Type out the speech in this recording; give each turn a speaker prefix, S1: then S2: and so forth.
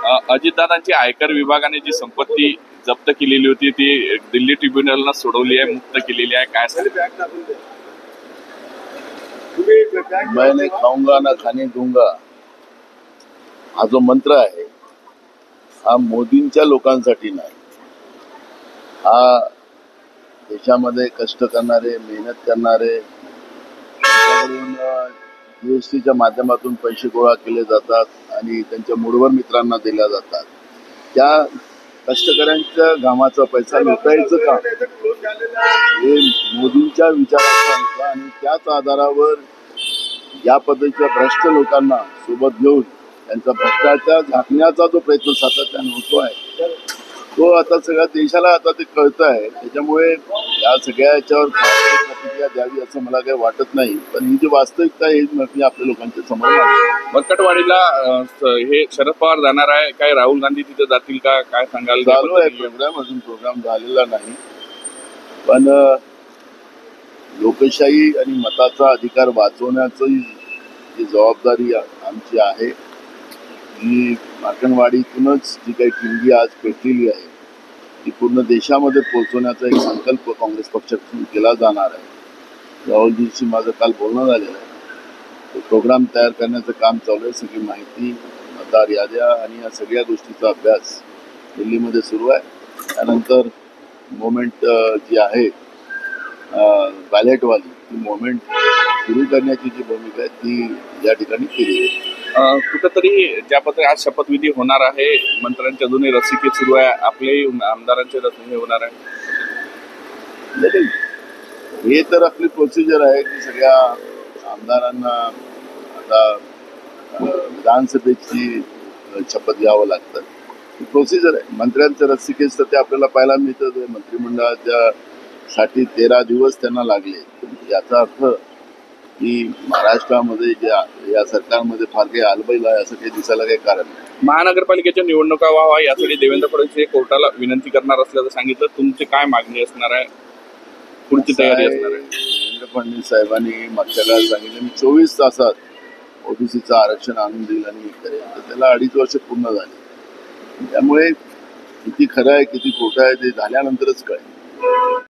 S1: अजितदादांची आयकर विभागाने जी संपत्ती जप्त केलेली होती ती दिल्ली ट्रिब्युनलनं सोडवली आहे, मुक्त केलेली आहे. काय सांगता?
S2: मैं नहीं खाऊंगा ना खाने दूंगा हा जो मंत्र आहे हा मोदींच्या लोकांसाठी नाही, हा देशामध्ये कष्ट करणारे, मेहनत करणारे, त्यांच्याकडून जीएसटीच्या माध्यमातून पैसे गोळा केले जातात आणि त्यांच्या मूडवर मित्रांना दिल्या जातात. त्या कष्टकऱ्यांच्या घामाचा पैसा लुटायचं काम हे मोदींच्या विचाराचं आहे आणि त्याच आधारावर या पद्धतीच्या भ्रष्ट लोकांना सोबत घेऊन त्यांचा भ्रष्टाचार झाकण्याचा जो प्रयत्न सातत्याने होतो आहे तो आता सगळ्या देशाला आता ते कळतं आहे. त्याच्यामुळे या सगळ्या याच्यावर प्रतिक्रिया द्यावी असं मला काही वाटत नाही, पण ही जी वास्तविकता आहे मी आपल्या लोकांच्या समोर मांडतो.
S1: बरकटवाडीला हे शरद पवार जाणार आहे, काय राहुल गांधी तिथे जातील का, काय सांगाल?
S2: चालू आहे प्रोग्राम, अजून प्रोग्राम झालेला नाही, पण लोकशाही आणि मताचा अधिकार वाचवण्याची जी जबाबदारी आमची आहे ही मार्कंडवाडीतूनच जी काही ठिणगी आज पेटलेली आहे ती पूर्ण देशामध्ये पोहोचवण्याचा एक संकल्प काँग्रेस पक्षाकडून केला जाणार आहे. राहुलजींशी माझं काल बोलणं झालेलं आहे. तो प्रोग्राम तयार करण्याचं काम चालू आहे. सगळी माहिती, मतदार याद्या आणि या सगळ्या गोष्टीचा अभ्यास दिल्लीमध्ये सुरू आहे. त्यानंतर मोमेंट जी आहे बॅलेटवाली ती मोमेंट सुरू करण्याची जी भूमिका आहे ती या ठिकाणी केली आहे.
S1: कुठंतरी ज्या पद्धतीने आज शपथविधी होणार आहे, मंत्र्यांच्या अजूनही रसिके सुरू आहे, आपलेही आमदारांचे हे होणार आहे.
S2: हे तर आपली प्रोसिजर आहे की सगळ्या आमदारांना आता विधानसभेची शपथ घ्यावं लागतं. ही प्रोसिजर आहे. मंत्र्यांचं रसिकेच तर ते आपल्याला पाहायला मिळतं. मंत्रिमंडळाच्या साठी 13 दिवस त्यांना लागले. याचा अर्थ की महाराष्ट्रामध्ये या सरकारमध्ये फार काही आलबैल आहे असं काही दिसायला काही कारण नाही.
S1: महानगरपालिकेच्या निवडणुका व्हावा यासाठी देवेंद्र फडणवीस हे कोर्टाला विनंती करणार असल्याचं सांगितलं. तुमची काय मागणी असणार आहे, पुढची तयारी असणार आहे?
S2: देवेंद्र फडणवीस साहेबांनी मागच्या काळात सांगितलं मी 24 तासात ओबीसीचं आरक्षण आणून देईल आणि हे करेल. तर त्याला 2.5 वर्ष पूर्ण झाली. त्यामुळे किती खरं आहे किती खोटं आहे ते झाल्यानंतरच कळेल.